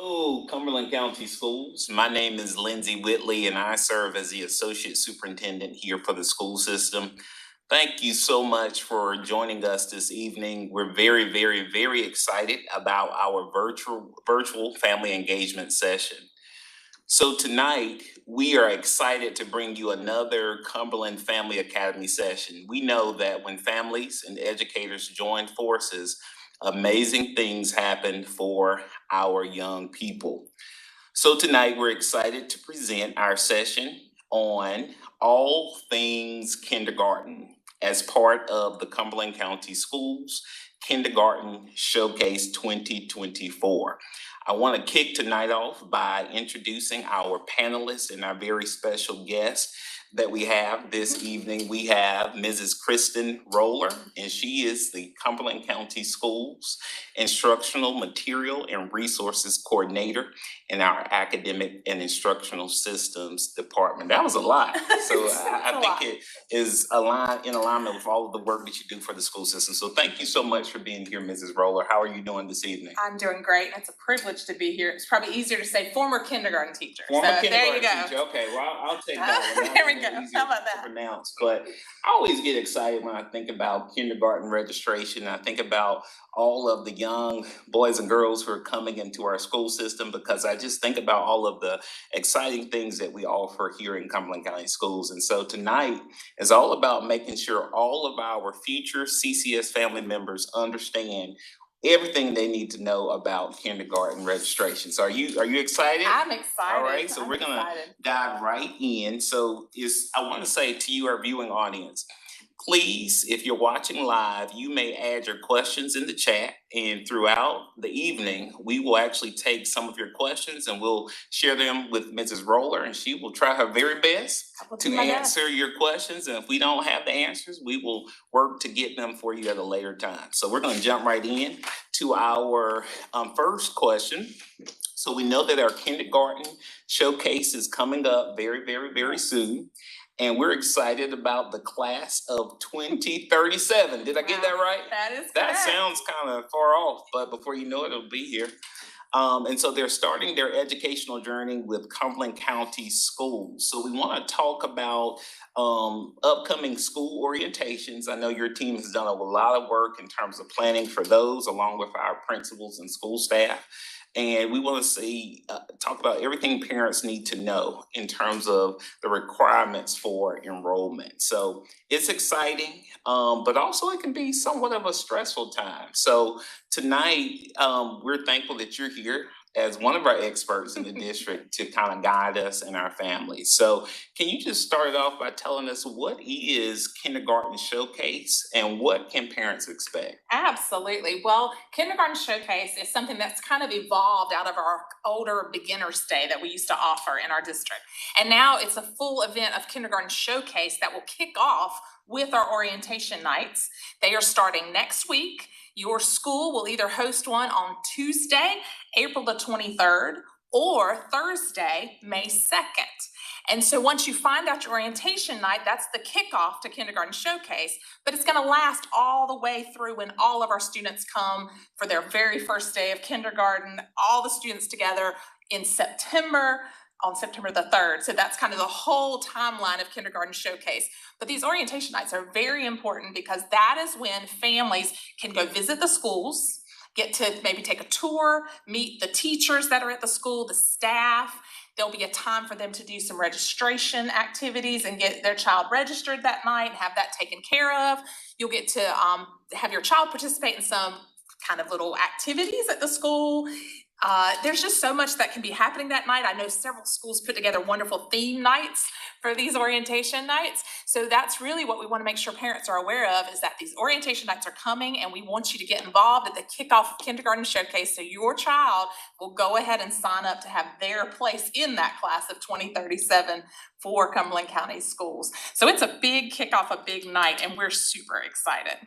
Oh, Cumberland County Schools. My name is Lindsay Whitley, and I serve as the Associate Superintendent here for the school system. Thank you so much for joining us this evening. We're very excited about our virtual family engagement session. So tonight, we are excited to bring you another Cumberland Family Academy session. We know that when families and educators join forces, amazing things happen for our young people. So tonight, we're excited to present our session on all things kindergarten as part of the Cumberland County Schools Kindergarten Showcase 2024. I want to kick tonight off by introducing our panelists and our very special guest that we have this evening. We have Mrs. Kristen Roller, and she is the Cumberland County Schools Instructional Material and Resources Coordinator in our Academic and Instructional Systems Department. That was a lot. So I think it is in alignment with all of the work that you do for the school system. So thank you so much for being here, Mrs. Roller. How are you doing this evening? I'm doing great. It's a privilege to be here. It's probably easier to say former kindergarten teacher. There you go. Teacher. Okay, well, I'll take that one. There we go. How about that? To pronounce, but I always get excited when I think about kindergarten registration. I think about all of the young boys and girls who are coming into our school system, because I just think about all of the exciting things that we offer here in Cumberland County Schools. And so tonight is all about making sure all of our future CCS family members understand everything they need to know about kindergarten registration. So are you excited? I'm excited. All right, so we're gonna dive right in. So I want to say to you, our viewing audience, please, if you're watching live, you may add your questions in the chat, and throughout the evening, we will actually take some of your questions and we'll share them with Mrs. Roller, and she will try her very best to answer your questions. And if we don't have the answers, we will work to get them for you at a later time. So we're going to jump right in to our first question. So we know that our kindergarten showcase is coming up very soon. And we're excited about the class of 2037. Did I get that right? That is correct. That sounds kind of far off, but before you know it, it'll be here. And so they're starting their educational journey with Cumberland County Schools. So we want to talk about upcoming school orientations. I know your team has done a lot of work in terms of planning for those, along with our principals and school staff. And we want to talk about everything parents need to know in terms of the requirements for enrollment. So it's exciting, but also it can be somewhat of a stressful time. So tonight, we're thankful that you're here as one of our experts in the district to kind of guide us and our families. So can you just start off by telling us what is Kindergarten Showcase and what can parents expect? Absolutely. Well, Kindergarten Showcase is something that's kind of evolved out of our older beginner's day that we used to offer in our district. And now it's a full event of Kindergarten Showcase that will kick off with our orientation nights. They are starting next week. Your school will either host one on Tuesday, April the 23rd, or Thursday, May 2nd. And so once you find out your orientation night, that's the kickoff to Kindergarten Showcase, but it's going to last all the way through when all of our students come for their very first day of kindergarten, all the students together in September, on September the 3rd. So that's kind of the whole timeline of Kindergarten Showcase. But these orientation nights are very important because that is when families can go visit the schools, get to maybe take a tour, meet the teachers that are at the school, the staff. There'll be a time for them to do some registration activities and get their child registered that night and have that taken care of. You'll get to have your child participate in some kind of little activities at the school. There's just so much that can be happening that night. I know several schools put together wonderful theme nights for these orientation nights. So that's really what we want to make sure parents are aware of, is that these orientation nights are coming and we want you to get involved at the kickoff of Kindergarten Showcase so your child will go ahead and sign up to have their place in that class of 2037 for Cumberland County Schools. So it's a big kickoff, a big night, and we're super excited.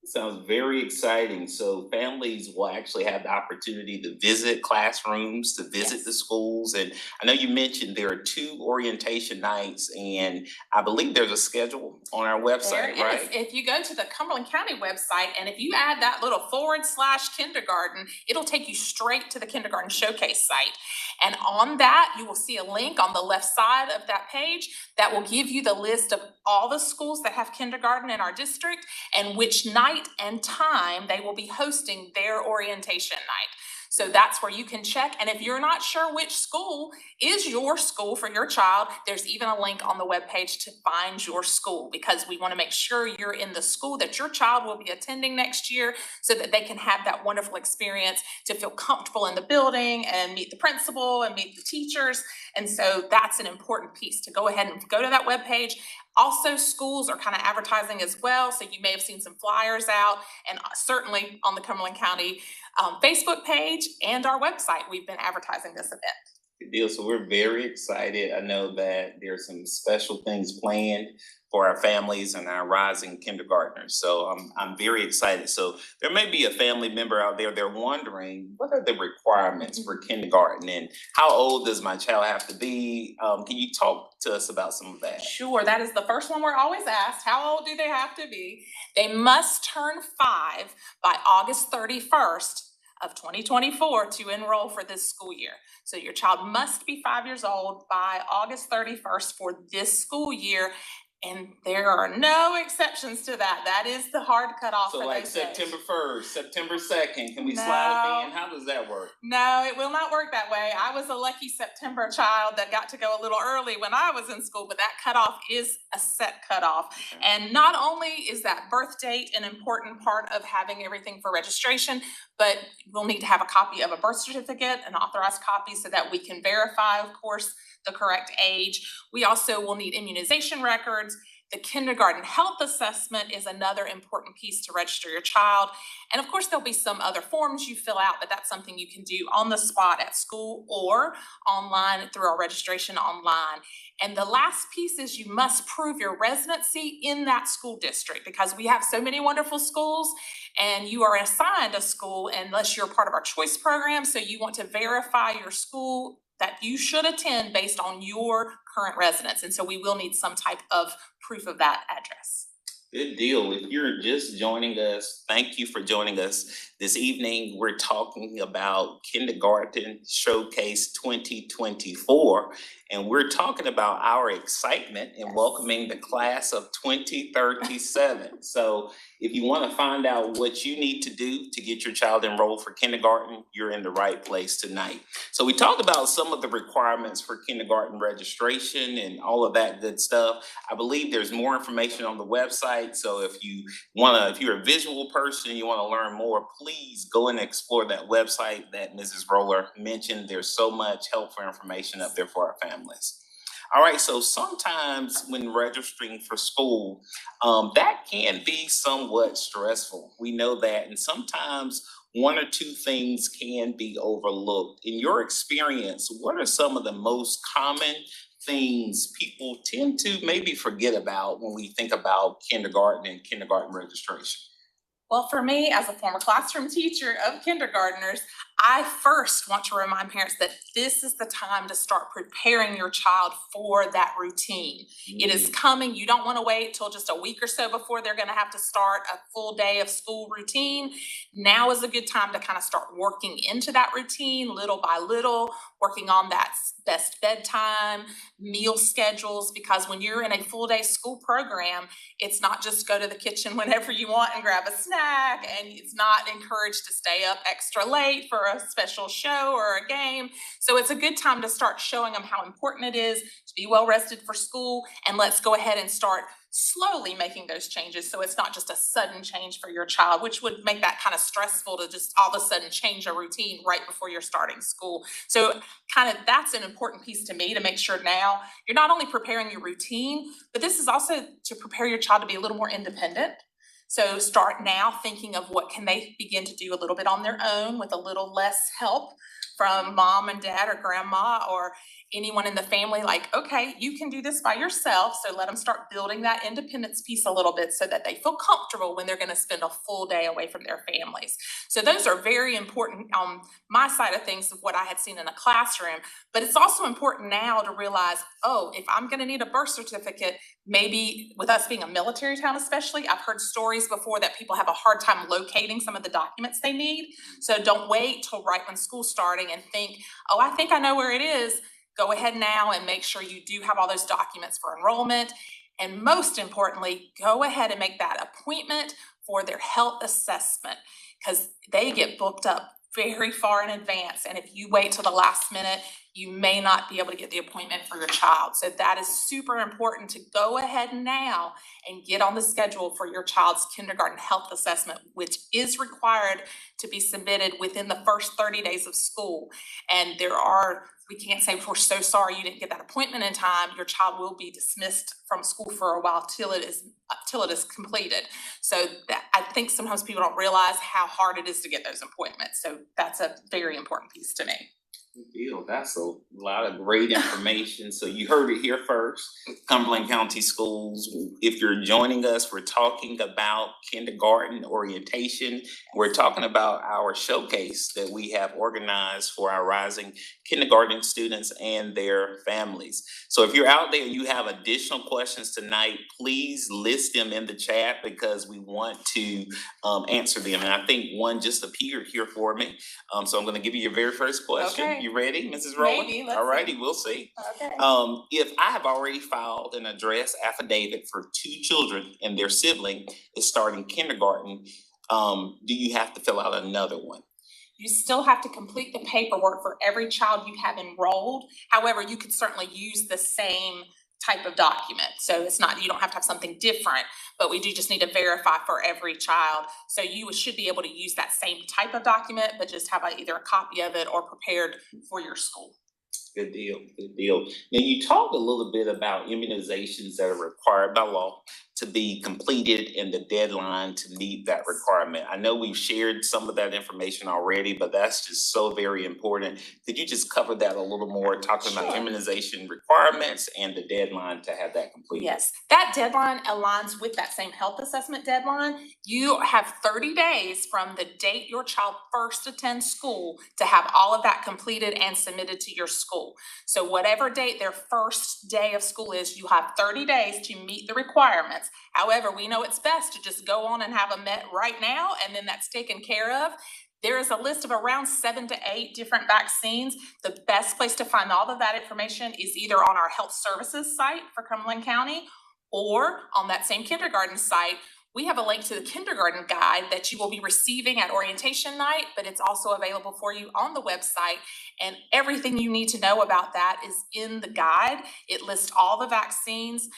Sounds very exciting. So families will actually have the opportunity to visit classrooms, to visit the Yes. schools. And I know you mentioned there are two orientation nights, and I believe there's a schedule on our There website, is. right? If you go to the Cumberland County website and if you add that little / kindergarten, it'll take you straight to the kindergarten showcase site. And on that, you will see a link on the left side of that page that will give you the list of all the schools that have kindergarten in our district and which night and time they will be hosting their orientation night. So that's where you can check. And if you're not sure which school is your school for your child, there's even a link on the webpage to find your school, because we want to make sure you're in the school that your child will be attending next year so that they can have that wonderful experience to feel comfortable in the building and meet the principal and meet the teachers. And so that's an important piece to go ahead and go to that webpage. Also, schools are kind of advertising as well. So you may have seen some flyers out, and certainly on the Cumberland County Facebook page and our website, we've been advertising this event. Good deal. So we're very excited. I know that there's some special things planned for our families and our rising kindergartners. So I'm very excited. So there may be a family member out there, they're wondering, what are the requirements for kindergarten and how old does my child have to be? Can you talk to us about some of that? Sure, that is the first one we're always asked. How old do they have to be? They must turn 5 by August 31st of 2024 to enroll for this school year. So your child must be 5 years old by August 31st for this school year. And there are no exceptions to that. That is the hard cutoff So for like those days. September 1st, September 2nd, can we slide in? No. How does that work? No, it will not work that way. I was a lucky September child that got to go a little early when I was in school, but that cutoff is a set cutoff. And not only is that birth date an important part of having everything for registration, but we'll need to have a copy of a birth certificate, an authorized copy, so that we can verify, of course, the correct age. We also will need immunization records. The kindergarten health assessment is another important piece to register your child. And of course, there'll be some other forms you fill out, but that's something you can do on the spot at school or online through our registration online. And the last piece is you must prove your residency in that school district, because we have so many wonderful schools and you are assigned a school unless you're part of our choice program. So you want to verify your school that you should attend based on your current residence. And so we will need some type of proof of that address. Good deal. If you're just joining us, thank you for joining us this evening. We're talking about Kindergarten Showcase 2024, and we're talking about our excitement in welcoming the class of 2037. So if you want to find out what you need to do to get your child enrolled for kindergarten, you're in the right place tonight. So we talked about some of the requirements for kindergarten registration and all of that good stuff. I believe there's more information on the website. So if you're a visual person and you want to learn more, please go and explore that website that Mrs. Roller mentioned. There's so much helpful information up there for our families. All right, so sometimes when registering for school, that can be somewhat stressful. We know that, and sometimes one or two things can be overlooked. In your experience, what are some of the most common things people tend to maybe forget about when we think about kindergarten and kindergarten registration? Well, for me, as a former classroom teacher of kindergartners, I first want to remind parents that this is the time to start preparing your child for that routine. It is coming. You don't want to wait till just a week or so before they're going to have to start a full day of school routine. Now is a good time to kind of start working into that routine little by little, working on that best bedtime, meal schedules, because when you're in a full day school program, it's not just go to the kitchen whenever you want and grab a snack, and it's not encouraged to stay up extra late for a special show or a game. So it's a good time to start showing them how important it is to be well rested for school, and let's go ahead and start slowly making those changes so it's not just a sudden change for your child, which would make that kind of stressful to just all of a sudden change a routine right before you're starting school. So kind of that's an important piece to me, to make sure now you're not only preparing your routine, but this is also to prepare your child to be a little more independent. So start now thinking of what can they begin to do a little bit on their own with a little less help from mom and dad or grandma, or anyone in the family, like, okay, you can do this by yourself. So let them start building that independence piece a little bit so that they feel comfortable when they're going to spend a full day away from their families. So those are very important on my side of things of what I had seen in a classroom. But it's also important now to realize, oh, if I'm going to need a birth certificate, maybe with us being a military town especially, I've heard stories before that people have a hard time locating some of the documents they need. So don't wait till right when school's starting and think, oh, I think I know where it is. Go ahead now and make sure you do have all those documents for enrollment. And most importantly, go ahead and make that appointment for their health assessment, because they get booked up very far in advance. And if you wait till the last minute, you may not be able to get the appointment for your child. So that is super important to go ahead now and get on the schedule for your child's kindergarten health assessment, which is required to be submitted within the first 30 days of school. And we can't say, we're so sorry you didn't get that appointment in time. Your child will be dismissed from school for a while till it is completed. So I think sometimes people don't realize how hard it is to get those appointments. So that's a very important piece to me. Good deal. That's a lot of great information. So you heard it here first. Cumberland County Schools. If you're joining us, we're talking about kindergarten orientation. We're talking about our showcase that we have organized for our rising kindergarten students and their families. So if you're out there and you have additional questions tonight, please list them in the chat because we want to answer them. And I think one just appeared here for me. So I'm going to give you your very first question. Okay. You ready, Mrs. Rowland? Maybe. Let's All righty, see. we'll see. Okay. If I have already filed an address affidavit for 2 children and their sibling is starting kindergarten, do you have to fill out another one? You still have to complete the paperwork for every child you have enrolled. However, you could certainly use the same type of document. So it's not, you don't have to have something different, but we do just need to verify for every child. So you should be able to use that same type of document, but just have either a copy of it or prepared for your school. Good deal, good deal. Now you talked a little bit about immunizations that are required by law to be completed and the deadline to meet that requirement. I know we've shared some of that information already, but that's just so very important. Could you just cover that a little more, talking about Sure. immunization requirements and the deadline to have that completed? Yes, that deadline aligns with that same health assessment deadline. You have 30 days from the date your child first attends school to have all of that completed and submitted to your school. So whatever date their first day of school is, you have 30 days to meet the requirements. However, we know it's best to just go on and have them met right now, and then that's taken care of. There is a list of around 7 to 8 different vaccines. The best place to find all of that information is either on our health services site for Cumberland County or on that same kindergarten site. We have a link to the kindergarten guide that you will be receiving at orientation night, but it's also available for you on the website. And everything you need to know about that is in the guide. It lists all the vaccines.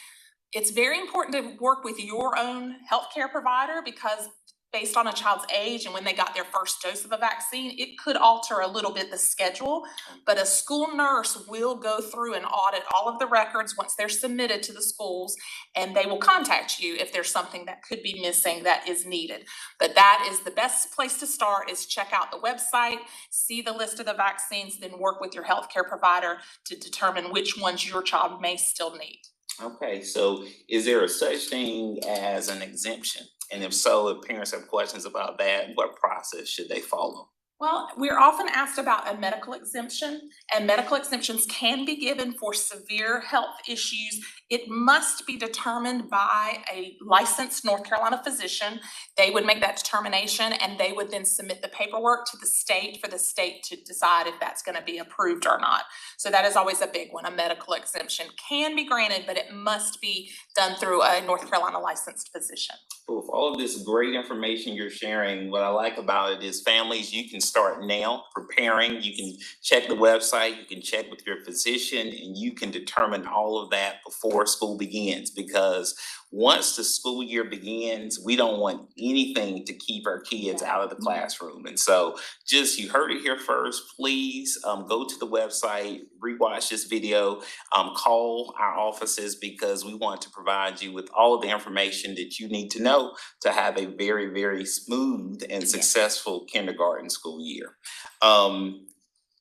It's very important to work with your own healthcare provider because based on a child's age and when they got their first dose of a vaccine, it could alter a little bit the schedule. But a school nurse will go through and audit all of the records once they're submitted to the schools, and they will contact you if there's something that could be missing that is needed. But that is the best place to start, is check out the website, see the list of the vaccines, then work with your healthcare provider to determine which ones your child may still need. Okay, so is there a such thing as an exemption? And if so, if parents have questions about that, what process should they follow? Well, we're often asked about a medical exemption, and medical exemptions can be given for severe health issues. It must be determined by a licensed North Carolina physician. They would make that determination, and they would then submit the paperwork to the state for the state to decide if that's going to be approved or not. So that is always a big one. A medical exemption can be granted, but it must be done through a North Carolina licensed physician. Well, with all of this great information you're sharing, what I like about it is families, you can start now preparing. You can check the website, you can check with your physician, and you can determine all of that before school begins. Because once the school year begins, we don't want anything to keep our kids out of the classroom. And so just, you heard it here first, please go to the website, rewatch this video, call our offices, because we want to provide you with all of the information that you need to know to have a very, very smooth and successful kindergarten school year.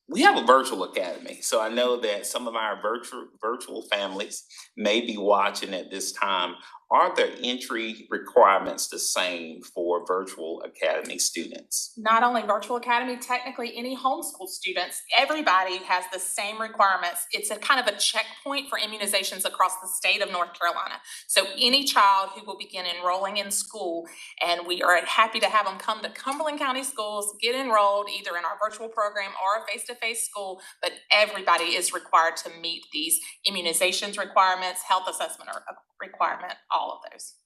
We have a virtual academy, so I know that some of our virtual families may be watching at this time. Are the entry requirements the same for virtual academy students? Not only virtual academy, technically any homeschool students, everybody has the same requirements. It's a kind of a checkpoint for immunizations across the state of North Carolina. So any child who will begin enrolling in school, and we are happy to have them come to Cumberland County Schools, get enrolled either in our virtual program or a face-to-face school, but everybody is required to meet these immunizations requirements, health assessment requirement, all of those.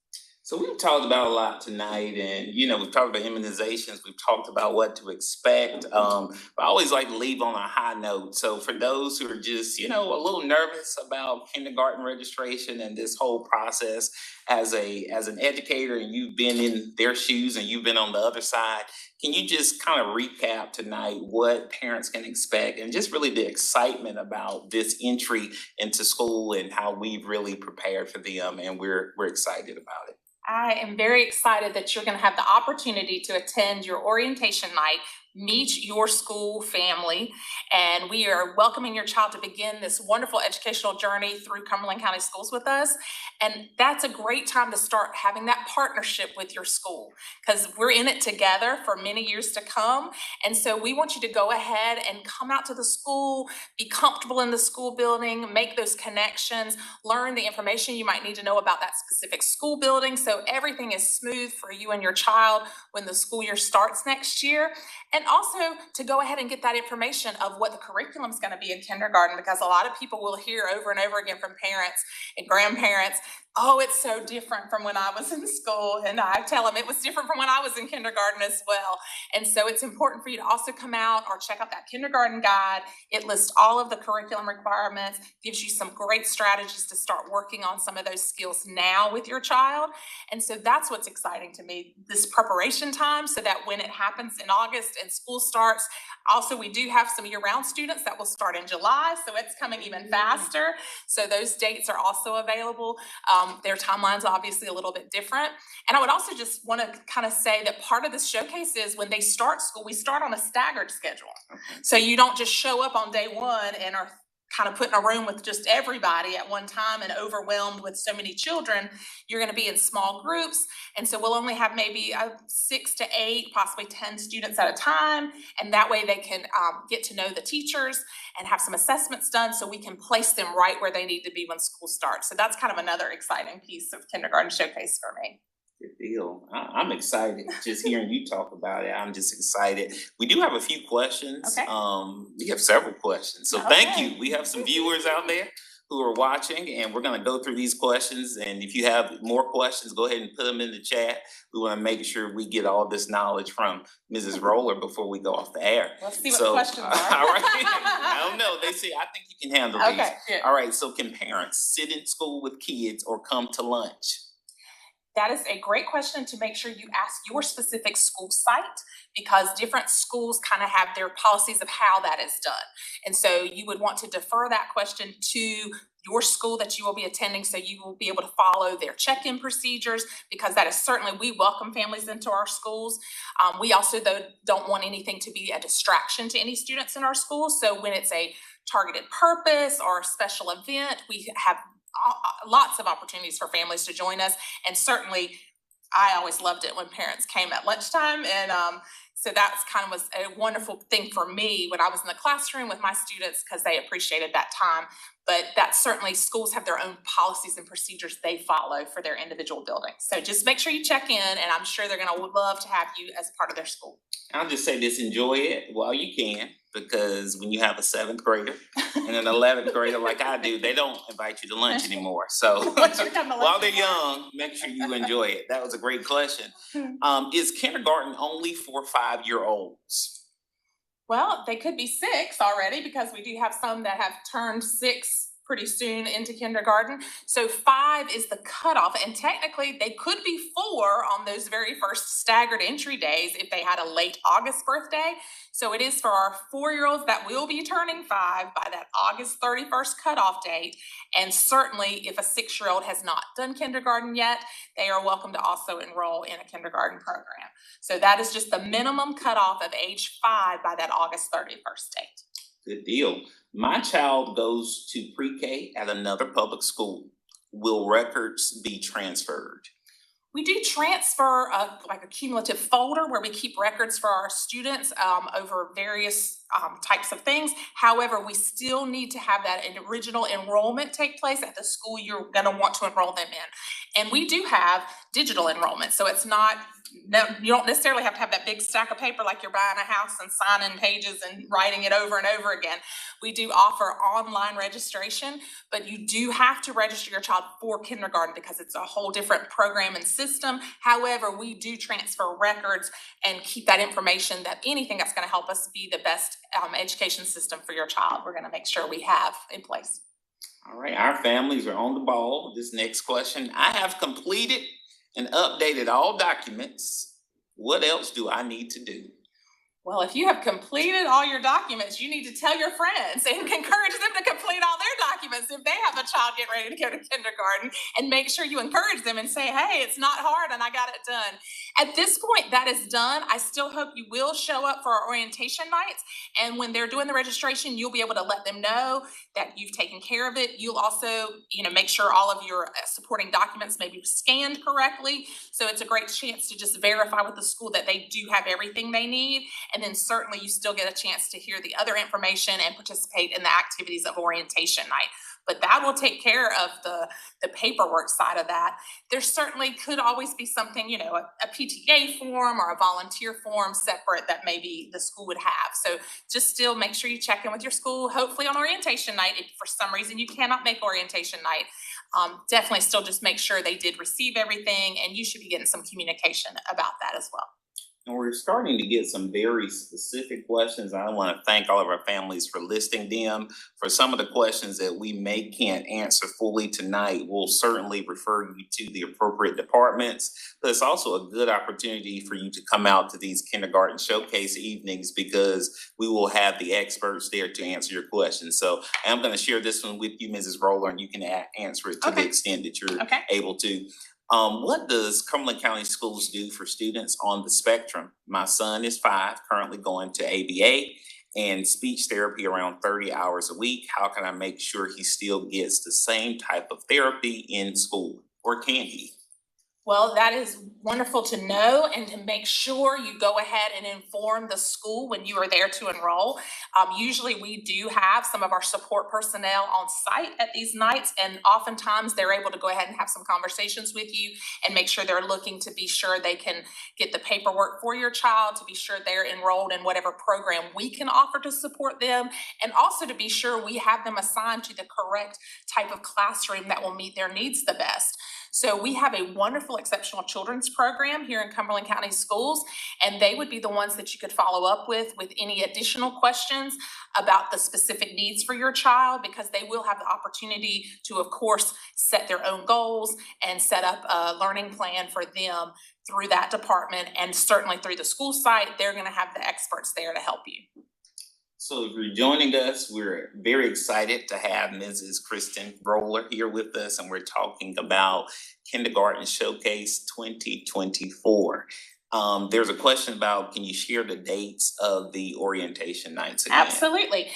So we've talked about a lot tonight, and we've talked about immunizations. We've talked about what to expect. But I always like to leave on a high note. So for those who are just a little nervous about kindergarten registration and this whole process, as an educator, and you've been in their shoes and you've been on the other side, can you just kind of recap tonight what parents can expect and just really the excitement about this entry into school and how we've really prepared for them, and we're excited about it. I am very excited that you're going to have the opportunity to attend your orientation night, meet your school family, and we are welcoming your child to begin this wonderful educational journey through Cumberland County Schools with us. And that's a great time to start having that partnership with your school, because we're in it together for many years to come. And so we want you to go ahead and come out to the school, be comfortable in the school building, make those connections, learn the information you might need to know about that specific school building, so everything is smooth for you and your child when the school year starts next year. And also to go ahead and get that information of what the curriculum is going to be in kindergarten, because a lot of people will hear over and over again from parents and grandparents, oh, it's so different from when I was in school. And I tell them it was different from when I was in kindergarten as well. And so it's important for you to also come out or check out that kindergarten guide. It lists all of the curriculum requirements, gives you some great strategies to start working on some of those skills now with your child. And so that's what's exciting to me, this preparation time, so that when it happens in August and school starts, also we do have some year-round students that will start in July, so it's coming even faster. So those dates are also available. Their timeline's obviously a little bit different. And I would also just want to kind of say that part of this showcase is when they start school, we start on a staggered schedule. So you don't just show up on day one and are kind of put in a room with just everybody at one time and overwhelmed with so many children. You're going to be in small groups. And so we'll only have maybe 6 to 8, possibly 10 students at a time. And that way they can get to know the teachers and have some assessments done so we can place them right where they need to be when school starts. So that's kind of another exciting piece of Kindergarten Showcase for me. Good deal. I'm excited just hearing you talk about it. I'm just excited. We do have a few questions. Okay. We have several questions. So thank Okay. you. We have some viewers out there who are watching, and we're going to go through these questions. And if you have more questions, go ahead and put them in the chat. We want to make sure we get all this knowledge from Mrs. Roller before we go off the air. Let's see what the questions are. All right. I don't know. They say, I think you can handle these. Okay, good. All right. So can parents sit in school with kids or come to lunch? That is a great question to make sure you ask your specific school site, because different schools kind of have their policies of how that is done. And so you would want to defer that question to your school that you will be attending, so you will be able to follow their check-in procedures, because that is certainly, we welcome families into our schools. We also, though, don't want anything to be a distraction to any students in our schools. So when it's a targeted purpose or a special event, we have lots of opportunities for families to join us. And certainly I always loved it when parents came at lunchtime. And so that's kind of was a wonderful thing for me when I was in the classroom with my students, because they appreciated that time. But that certainly, schools have their own policies and procedures they follow for their individual buildings. So just make sure you check in, and I'm sure they're going to love to have you as part of their school. I'll just say this, enjoy it while you can, because when you have a 7th grader and an 11th grader like I do, they don't invite you to lunch anymore. So while they're young, make sure you enjoy it. That was a great question. Is kindergarten only for 5-year-olds? Well, they could be 6 already, because we do have some that have turned 6 pretty soon into kindergarten. So 5 is the cutoff, and technically they could be 4 on those very first staggered entry days if they had a late August birthday. So it is for our 4-year-olds that will be turning 5 by that August 31st cutoff date. And certainly if a 6-year-old has not done kindergarten yet, they are welcome to also enroll in a kindergarten program. So that is just the minimum cutoff of age 5 by that August 31st date. Good deal. My child goes to pre-K at another public school. Will records be transferred? We do transfer like a cumulative folder where we keep records for our students over various types of things. However, we still need to have that original enrollment take place at the school you're going to want to enroll them in. And we do have digital enrollment, so it's not, no, you don't necessarily have to have that big stack of paper like you're buying a house and signing pages and writing it over and over again. We do offer online registration, but you do have to register your child for kindergarten because it's a whole different program and system. However, we do transfer records and keep that information, that anything that's going to help us be the best education system for your child, we're going to make sure we have in place. All right, our families are on the ball. This next question, I have completed and updated all documents. What else do I need to do? Well, if you have completed all your documents, you need to tell your friends and encourage them to complete all their documents if they have a child getting ready to go to kindergarten, and make sure you encourage them and say, hey, it's not hard and I got it done. At this point, that is done. I still hope you will show up for our orientation nights. And when they're doing the registration, you'll be able to let them know that you've taken care of it. You'll also, make sure all of your supporting documents may be scanned correctly. So it's a great chance to just verify with the school that they do have everything they need. And then certainly you still get a chance to hear the other information and participate in the activities of orientation night. But that will take care of the paperwork side of that. There certainly could always be something, a PTA form or a volunteer form separate that maybe the school would have. So just still make sure you check in with your school, hopefully on orientation night. If for some reason you cannot make orientation night, definitely still just make sure they did receive everything, and you should be getting some communication about that as well. And we're starting to get some very specific questions. I want to thank all of our families for listing them. For some of the questions that we can't answer fully tonight, we'll certainly refer you to the appropriate departments. But it's also a good opportunity for you to come out to these kindergarten showcase evenings, because we will have the experts there to answer your questions. So I'm going to share this one with you, Mrs. Roller, and you can answer it to the extent that you're able to. What does Cumberland County Schools do for students on the spectrum? My son is 5, currently going to ABA and speech therapy around 30 hours a week. How can I make sure he still gets the same type of therapy in school, or can he? Well, that is wonderful to know, and to make sure you go ahead and inform the school when you are there to enroll. Usually we do have some of our support personnel on site at these nights, and oftentimes they're able to go ahead and have some conversations with you and make sure they're looking to be sure they can get the paperwork for your child, to be sure they're enrolled in whatever program we can offer to support them, and also to be sure we have them assigned to the correct type of classroom that will meet their needs the best. So we have a wonderful exceptional children's program here in Cumberland County Schools, and they would be the ones that you could follow up with any additional questions about the specific needs for your child, because they will have the opportunity to, of course, set their own goals and set up a learning plan for them through that department, and certainly through the school site. They're going to have the experts there to help you. So if you're joining us, we're very excited to have Mrs. Kristen Roller here with us, and we're talking about Kindergarten Showcase 2024. There's a question about, can you share the dates of the orientation nights again? Absolutely.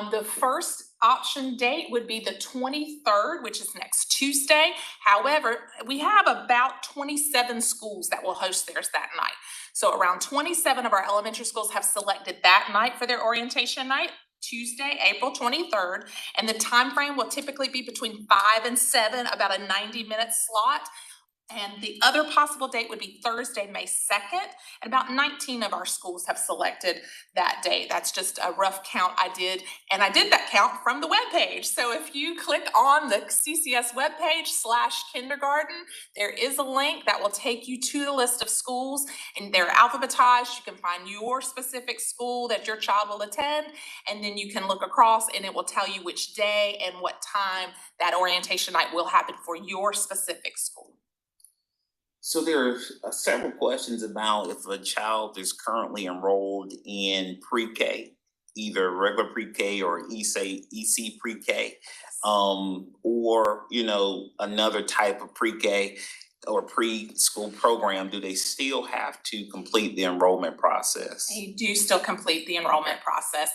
The first option date would be the 23rd, which is next Tuesday. However, we have about 27 schools that will host theirs that night. So around 27 of our elementary schools have selected that night for their orientation night, Tuesday, April 23rd. And the time frame will typically be between 5 and 7, about a 90-minute slot. And the other possible date would be Thursday, May 2nd. And about 19 of our schools have selected that date. That's just a rough count I did. And I did that count from the webpage. So if you click on the CCS webpage /kindergarten, there is a link that will take you to the list of schools, and they're alphabetized. You can find your specific school that your child will attend, and then you can look across and it will tell you which day and what time that orientation night will happen for your specific school. So there are several questions about if a child is currently enrolled in pre-K, either regular pre-K or EC pre-K, or another type of pre-K. or preschool program, do they still have to complete the enrollment process? You do still complete the enrollment process.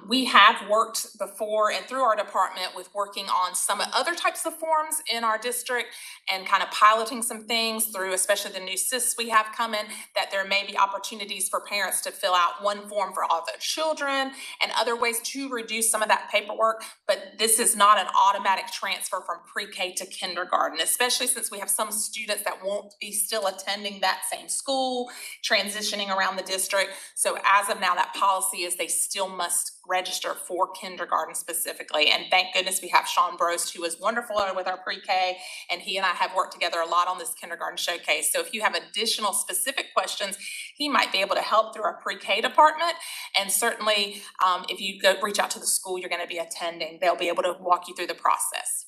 We have worked before and through our department with working on some other types of forms in our district and kind of piloting some things through, especially the new SIS we have coming, that there may be opportunities for parents to fill out one form for all their children and other ways to reduce some of that paperwork. But this is not an automatic transfer from pre-K to kindergarten, especially since we have some students that won't be still attending that same school, transitioning around the district. So as of now, that policy is they still must register for kindergarten specifically. And thank goodness we have Sean Brost, who is wonderful with our pre-K, and he and I have worked together a lot on this kindergarten showcase. So if you have additional specific questions, he might be able to help through our pre-K department. And certainly, if you go reach out to the school you're going to be attending, they'll be able to walk you through the process.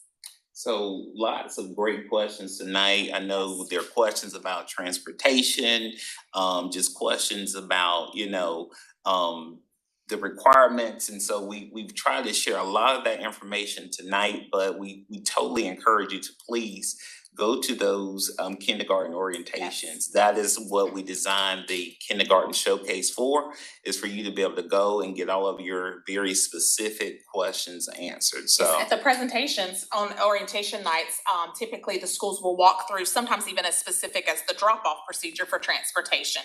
So lots of great questions tonight. I know there are questions about transportation, just questions about, the requirements. And so we've tried to share a lot of that information tonight, but we totally encourage you to please go to those kindergarten orientations. Yes. That is what we designed the kindergarten showcase for, is for you to be able to go and get all of your very specific questions answered. So Yes, at the presentations on orientation nights, typically the schools will walk through, sometimes even as specific as the drop-off procedure for transportation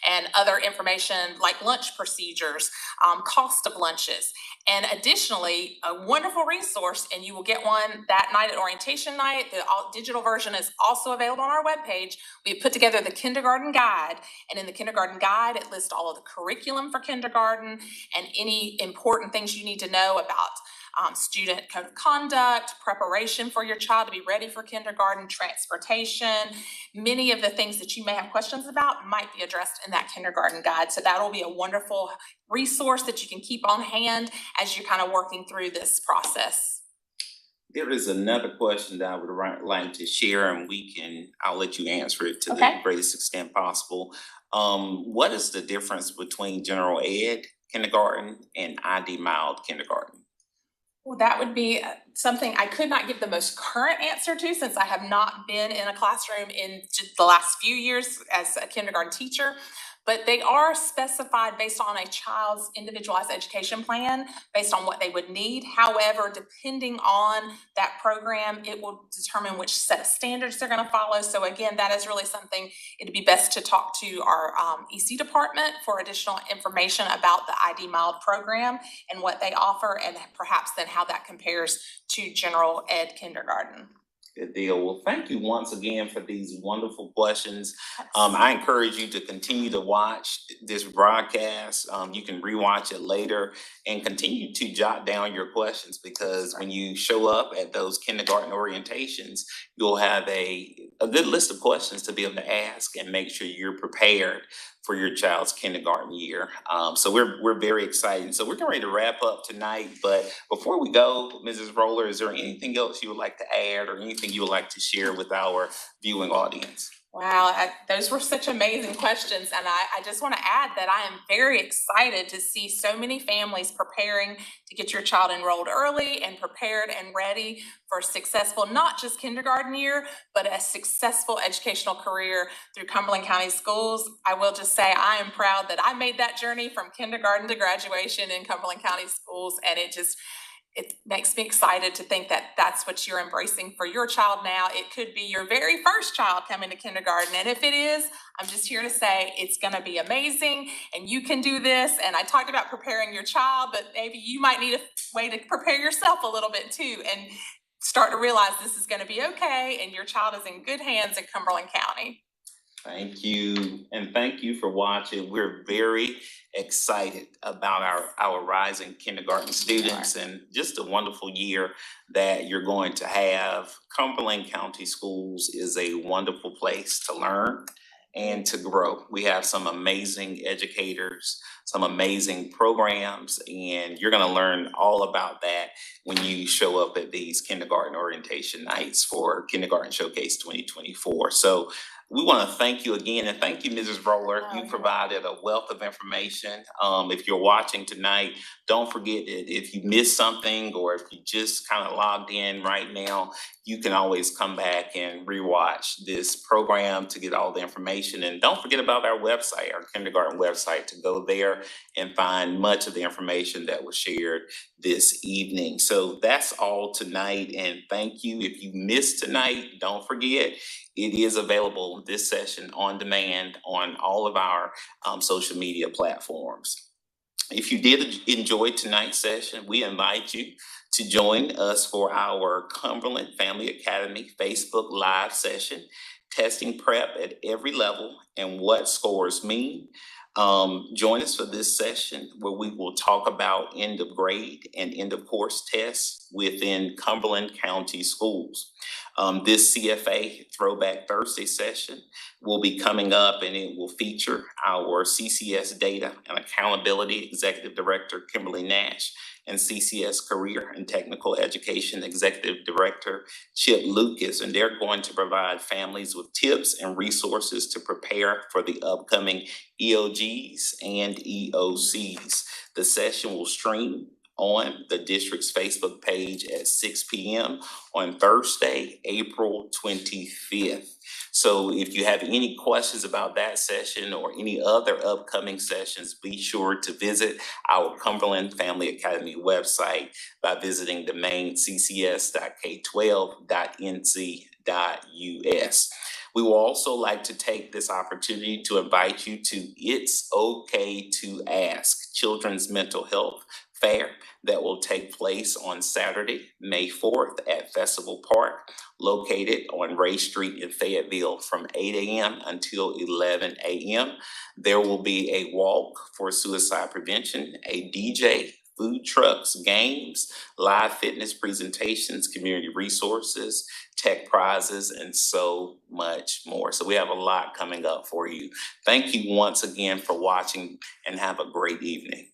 and other information like lunch procedures, cost of lunches. And additionally, a wonderful resource, and you will get one that night at orientation night. The digital version is also available on our webpage. We've put together the kindergarten guide, and in the kindergarten guide, it lists all of the curriculum for kindergarten and any important things you need to know about student code of conduct, preparation for your child to be ready for kindergarten, transportation. Many of the things that you may have questions about might be addressed in that kindergarten guide. So that'll be a wonderful resource that you can keep on hand as you're kind of working through this process. there is another question that I would like to share, and I'll let you answer it to the Okay. greatest extent possible. What is the difference between general ed kindergarten and ID mild kindergarten? Well, that would be something I could not give the most current answer to, since I have not been in a classroom in just the last few years as a kindergarten teacher. But they are specified based on a child's individualized education plan, based on what they would need. However, depending on that program, it will determine which set of standards they're going to follow. So again, that is really something it'd be best to talk to our EC department for additional information about the ID Mild program and what they offer, and perhaps then how that compares to general ed kindergarten. Good deal. Well, thank you once again for these wonderful questions. I encourage you to continue to watch this broadcast. You can rewatch it later and continue to jot down your questions, because when you show up at those kindergarten orientations, you'll have a good list of questions to be able to ask and make sure you're prepared for your child's kindergarten year. So we're very excited. So we're getting ready to wrap up tonight. But before we go, Mrs. Roller, is there anything else you would like to add, or anything you would like to share with our viewing audience? Wow, those were such amazing questions. And I just want to add that I am very excited to see so many families preparing to get your child enrolled early and prepared and ready for a successful, not just kindergarten year, but a successful educational career through Cumberland County Schools. I will just say I am proud that I made that journey from kindergarten to graduation in Cumberland County Schools, and it makes me excited to think that that's what you're embracing for your child now. It could be your very first child coming to kindergarten. And if it is, I'm just here to say it's going to be amazing, and you can do this. And I talked about preparing your child, but maybe you might need a way to prepare yourself a little bit too, and start to realize this is going to be okay, and your child is in good hands in Cumberland County. Thank you, and thank you for watching. We're very excited about our rising kindergarten students, and just a wonderful year that you're going to have. Cumberland County Schools is a wonderful place to learn and to grow. We have some amazing educators, some amazing programs, and you're going to learn all about that when you show up at these kindergarten orientation nights for Kindergarten Showcase 2024. So We want to thank you again, and thank you, Mrs. Roller. Oh, You you're provided a wealth of information. If you're watching tonight, don't forget that if you missed something or if you just kind of logged in right now, you can always come back and rewatch this program to get all the information. And don't forget about our website, our kindergarten website, to go there and find much of the information that was shared this evening. So that's all tonight, and thank you. If you missed tonight, don't forget, it is available, this session, on demand on all of our social media platforms. If you did enjoy tonight's session, we invite you to join us for our Cumberland Family Academy Facebook Live session, testing prep at every level and what scores mean. Join us for this session where we will talk about end of grade and end of course tests within Cumberland County schools. This CFA Throwback Thursday session will be coming up, and it will feature our CCS Data and Accountability Executive Director, Kimberly Nash, and CCS Career and Technical Education Executive Director, Chip Lucas, and they're going to provide families with tips and resources to prepare for the upcoming EOGs and EOCs. The session will stream on the district's Facebook page at 6 p.m. on Thursday, April 25th. So if you have any questions about that session or any other upcoming sessions, be sure to visit our Cumberland Family Academy website by visiting the main ccs.k12.nc.us. We will also like to take this opportunity to invite you to It's Okay to Ask, Children's Mental Health Fair that will take place on Saturday, May 4th at Festival Park, located on Ray Street in Fayetteville from 8 a.m. until 11 a.m. There will be a walk for suicide prevention, a DJ, food trucks, games, live fitness presentations, community resources, tech prizes, and so much more. So we have a lot coming up for you. Thank you once again for watching, and have a great evening.